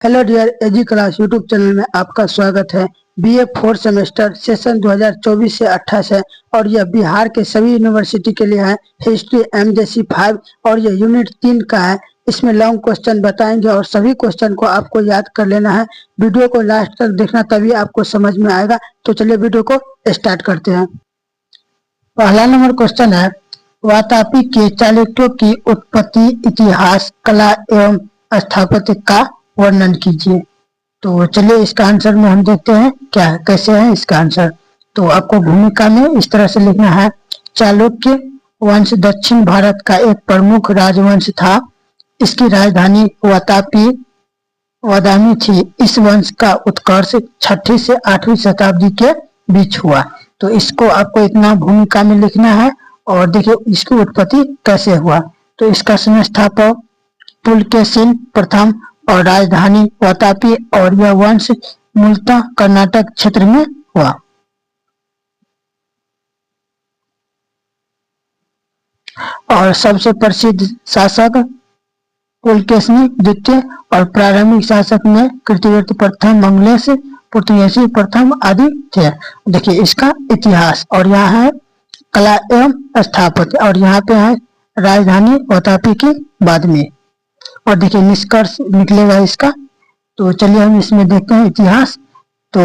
Hello dear एजी class YouTube channel में आपका स्वागत है। बीए फोर्थ सेमेस्टर सेशन 2024 से 28 है और यह बिहार के सभी यूनिवर्सिटी के लिए है। हिस्ट्री एमजेसी 5 और यह यूनिट 3 का है। इसमें लॉन्ग क्वेश्चन बताएंगे और सभी क्वेश्चन को आपको याद कर लेना है। वीडियो को लास्ट तक देखना तभी आपको समझ में आएगा। तो चलिए वीडियो को स्टार्ट करते हैं। पहला नंबर क्वेश्चन है, वातापी के चालुक्यों की उत्पत्ति, इतिहास, कला एवं स्थापत्य का वर्णन कीजिए। तो चलिए इसका आंसर में हम देखते हैं क्या है, कैसे है इसका आंसर। तो आपको भूमिका में इस तरह से लिखना है, चालुक्य वंश दक्षिण भारत का एक प्रमुख राजवंश था। इसकी राजधानी वादामी थी। इस वंश का उत्कर्ष 6वीं से 8वीं शताब्दी के बीच हुआ। तो इसको आपको इतना भूमिका में लिखना है और देखिए इसकी उत्पत्ति कैसे हुआ। तो इसका संस्थापक पुलकेशिन प्रथम और राजधानी वातापी और यह वंश मूलतः कर्नाटक क्षेत्र में हुआ। और सबसे प्रसिद्ध शासक पुलकेशिन द्वितीय और प्रारंभिक शासक में कृतिवर्ती प्रथम, मंगलेश पुर्तगाली प्रथम आदि थे। देखिए इसका इतिहास, और यहाँ है कला एवं स्थापत्य, और यहाँ पे है राजधानी वातापी के बाद में। और देखिए निष्कर्ष निकलेगा इसका। तो चलिए हम इसमें देखते हैं इतिहास। तो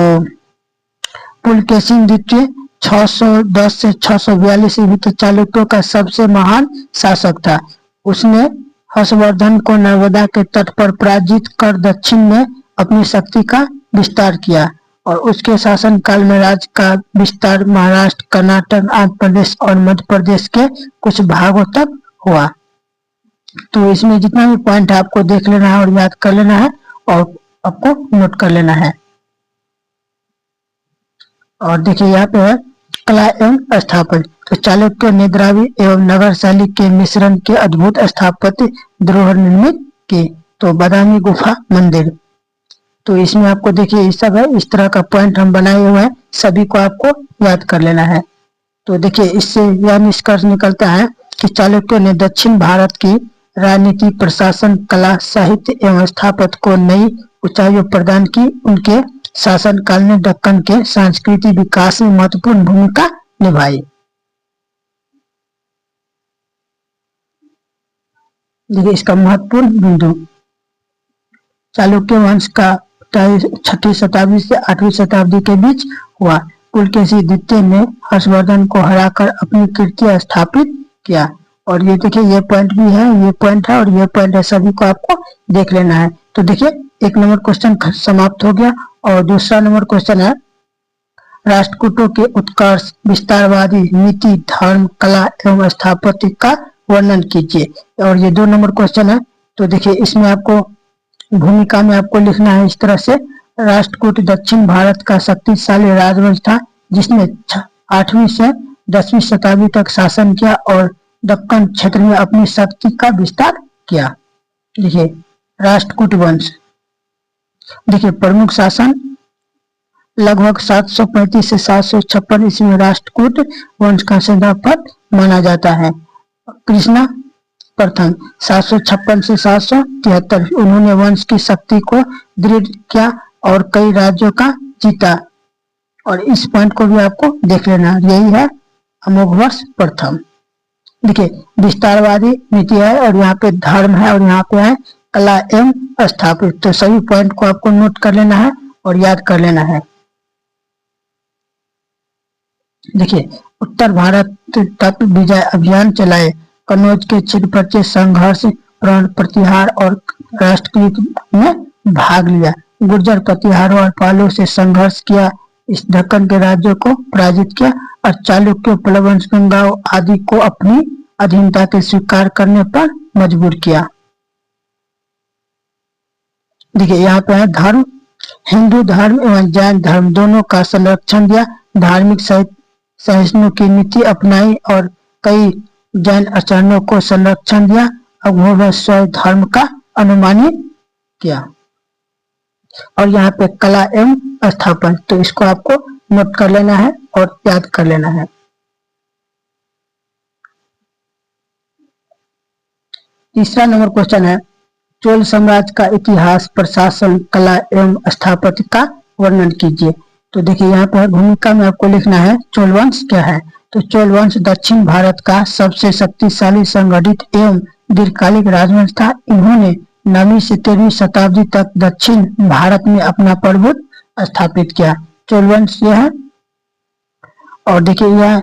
पुलकेशिन द्वितीय 610 से 642 ईस्वी तक चालुक्यों का सबसे महान शासक था। उसने हर्षवर्धन को नर्मदा के तट पर पराजित कर दक्षिण में अपनी शक्ति का विस्तार किया और उसके शासन काल में राज्य का विस्तार महाराष्ट्र, कर्नाटक, आंध्र प्रदेश और मध्य प्रदेश के कुछ भागों तक हुआ। तो इसमें जितना भी पॉइंट है आपको देख लेना है और याद कर लेना है और आपको नोट कर लेना है। और देखिए यहाँ पे है कला एवं स्थापत्य। तो चालुक्य ने द्राविड़ एवं नगर शैली के मिश्रण के अद्भुत स्थापत्य धरोहर निर्मित की। तो बादामी गुफा मंदिर, तो इसमें आपको देखिए ये सब है, इस तरह का पॉइंट हम बनाए हुए हैं, सभी को आपको याद कर लेना है। तो देखिए इससे यह निष्कर्ष निकलता है कि चालुक्यों ने दक्षिण भारत की राजनीति, प्रशासन, कला, साहित्य एवं स्थापत्य को नई ऊंचाइयों प्रदान की। उनके शासनकाल ने दक्कन के सांस्कृतिक विकास में महत्वपूर्ण भूमिका निभाई। देखिए इसका महत्वपूर्ण बिंदु, चालुक्य वंश का 6वीं शताब्दी से 8वीं शताब्दी के बीच हुआ। पुलकेशिन द्वितीय ने हर्षवर्धन को हराकर अपनी कीर्ति स्थापित किया। और ये देखिए ये पॉइंट भी है, ये पॉइंट है और ये पॉइंट है, सभी को आपको देख लेना है। तो देखिए एक नंबर क्वेश्चन समाप्त हो गया। और दूसरा नंबर क्वेश्चन है, राष्ट्रकूटों के उत्कर्ष, विस्तारवादी नीति, धर्म, कला एवं स्थापत्य का वर्णन कीजिए। और ये 2 नंबर क्वेश्चन है। तो देखिए इसमें आपको भूमिका में आपको लिखना है इस तरह से, राष्ट्रकूट दक्षिण भारत का शक्तिशाली राजवंश था जिसने 8वीं से 10वीं शताब्दी तक शासन किया और दक्कन क्षेत्र में अपनी शक्ति का विस्तार किया। देखिए राष्ट्रकूट वंश, देखिए प्रमुख शासन लगभग 735 से 756 ईस्वी में राष्ट्रकूट वंश का संस्थापक माना जाता है। कृष्णा प्रथम 756 से 773, उन्होंने वंश की शक्ति को दृढ़ किया और कई राज्यों का जीता। और इस पॉइंट को भी आपको देख लेना, यही है अमोघवर्ष प्रथम। देखिए विस्तारवादी नीति है और यहाँ पे धर्म है और यहाँ पे है कला एवं स्थापत्य। तो सभी पॉइंट को आपको नोट कर लेना है और याद कर लेना है। देखिए उत्तर भारत तक विजय अभियान चलाए, कन्नौज के क्षेत्र संघर्ष, प्राण प्रतिहार और राष्ट्रकूट में भाग लिया, गुर्जर प्रतिहारों और पालों से संघर्ष किया, इस दक्कन के राज्यों को पराजित किया और चालुक्य, प्लवंश, गंगा आदि को अपनी अधीनता के स्वीकार करने पर मजबूर किया। देखिए यहाँ पे है धर्म, हिंदू धर्म एवं जैन धर्म दोनों का संरक्षण दिया, धार्मिक सहिष्णु की नीति अपनाई और कई जैन आचरणों को संरक्षण दिया। अघोरवश धर्म का अनुमानित किया। और यहाँ पे कला एवं स्थापत्य, तो इसको आपको नोट कर लेना है और याद कर लेना है। तीसरा नंबर क्वेश्चन है, चोल साम्राज्य का इतिहास, प्रशासन, कला एवं स्थापत्य का वर्णन कीजिए। तो देखिए यहाँ पर भूमिका में आपको लिखना है चोल वंश क्या है। तो चोल वंश दक्षिण भारत का सबसे शक्तिशाली, संगठित एवं दीर्घकालिक राजवंश था। इन्होंने 9वीं से 13वीं शताब्दी तक दक्षिण भारत में अपना प्रभुत्व स्थापित किया। चोल वंश यह है। और देखिए यह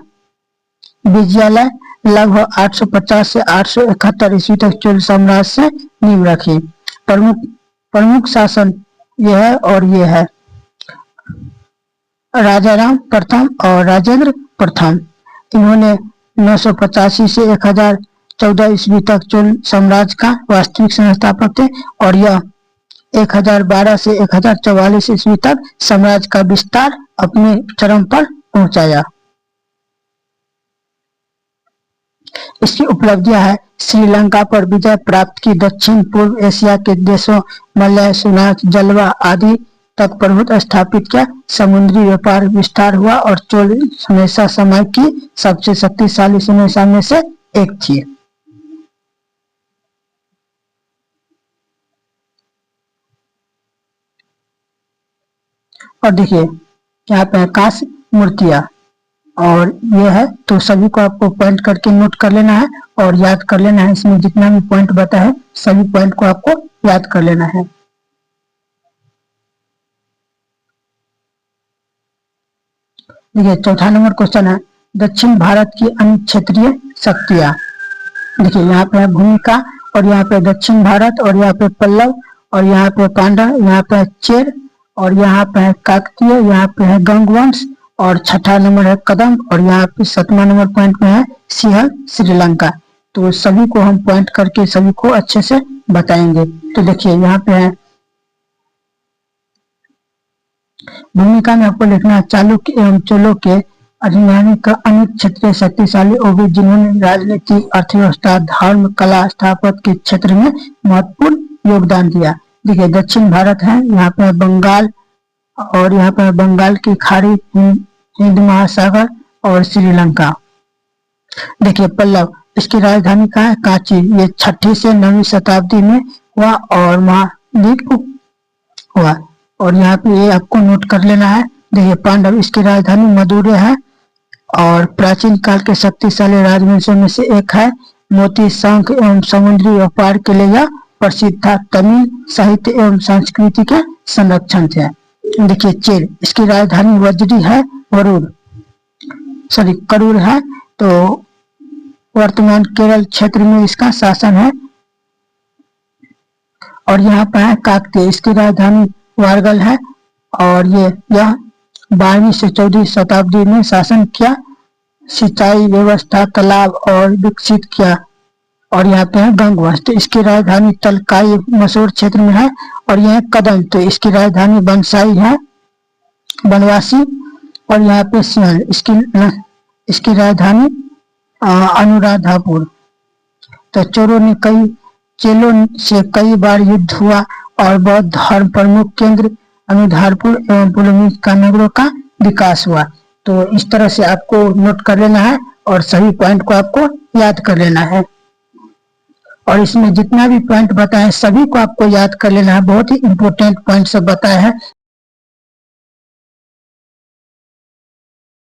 विजयालय लगभग 850 से 871 ईस्वी तक चोल साम्राज्य से नींव रखी। प्रमुख शासन यह है और यह है राजाराम प्रथम और राजेंद्र प्रथम। इन्होंने 985 से 1014 ईस्वी तक चोल साम्राज्य का वास्तविक संस्थापक थे और यह 1012 से 1044 ईस्वी तक साम्राज्य का विस्तार अपने चरम पर पहुंचाया। इसकी उपलब्धियां है श्रीलंका पर विजय प्राप्त की, दक्षिण पूर्व एशिया के देशों मलय, सुनाक, जलवा आदि तक प्रभुत्व स्थापित किया, समुद्री व्यापार विस्तार हुआ और चोल हमेशा समय की सबसे शक्तिशाली समेशा में से एक थी। और देखिए यहाँ पे कांस्य मूर्तियां और ये है, तो सभी को आपको पॉइंट करके नोट कर लेना है और याद कर लेना है। इसमें जितना भी पॉइंट बता है सभी पॉइंट को आपको याद कर लेना है। देखिए चौथा नंबर क्वेश्चन है दक्षिण भारत की अन्य क्षेत्रीय शक्तियां। देखिए यहाँ पे है भूमिका और यहाँ पे दक्षिण भारत और यहाँ पे पल्लव और यहाँ पे पांडव, यहाँ पे चेर और यहाँ पे है काकतीय, यहाँ पे है गंगवंश और छठा नंबर है कदम और यहाँ पे 7वां नंबर पॉइंट में है सिंहल श्रीलंका। तो सभी को हम पॉइंट करके सभी को अच्छे से बताएंगे। तो देखिए यहाँ पे है भूमिका में आपको लिखना है चालुक्य एवं चोलों के अधिनायक का अनेक क्षेत्रीय शक्तिशाली ओबी जिन्होंने राजनीति, अर्थव्यवस्था, धर्म, कला, स्थापत्य के क्षेत्र में महत्वपूर्ण योगदान दिया। देखिए दक्षिण भारत है, यहाँ पे बंगाल और यहाँ पे बंगाल की खाड़ी, हिंद महासागर और श्रीलंका। देखिए पल्लव, इसकी राजधानी कहाँ है? कांची। ये 6ठी से 9वीं शताब्दी में हुआ और महाद्वीप हुआ और यहाँ पे ये आपको नोट कर लेना है। देखिए पांडव, इसकी राजधानी मदुरै है और प्राचीन काल के शक्तिशाली राजवंशों में से एक है। मोती, शंख एवं समुद्री व्यापार के लिए यह प्रसिद्ध था। तमिल साहित्य एवं संस्कृति के संरक्षण थे। देखिए चेर, इसकी राजधानी वज्री है, करूर है। तो वर्तमान केरल क्षेत्र में इसका शासन है। और यहाँ पर है काकतीय, इसकी राजधानी वारगल है और यह 12वीं से 14वीं शताब्दी में शासन किया, सिंचाई व्यवस्था, तालाब और विकसित किया। और यहाँ पे है गंगवंश, तो इसकी राजधानी तलकाई मसूर क्षेत्र में है। और यह कदम, तो इसकी राजधानी बनसाई है, बनवासी। और यहाँ पे सिंहल, इसकी राजधानी अनुराधापुर। तो चेलों से कई बार युद्ध हुआ और बौद्ध धर्म प्रमुख केंद्र अनुराधापुर एवं पुलुमित का नगरों का विकास हुआ। तो इस तरह से आपको नोट कर लेना है और सभी पॉइंट को आपको याद कर लेना है। और इसमें जितना भी पॉइंट बताए सभी को आपको याद कर लेना है। बहुत ही इंपॉर्टेंट पॉइंट सब बताया है।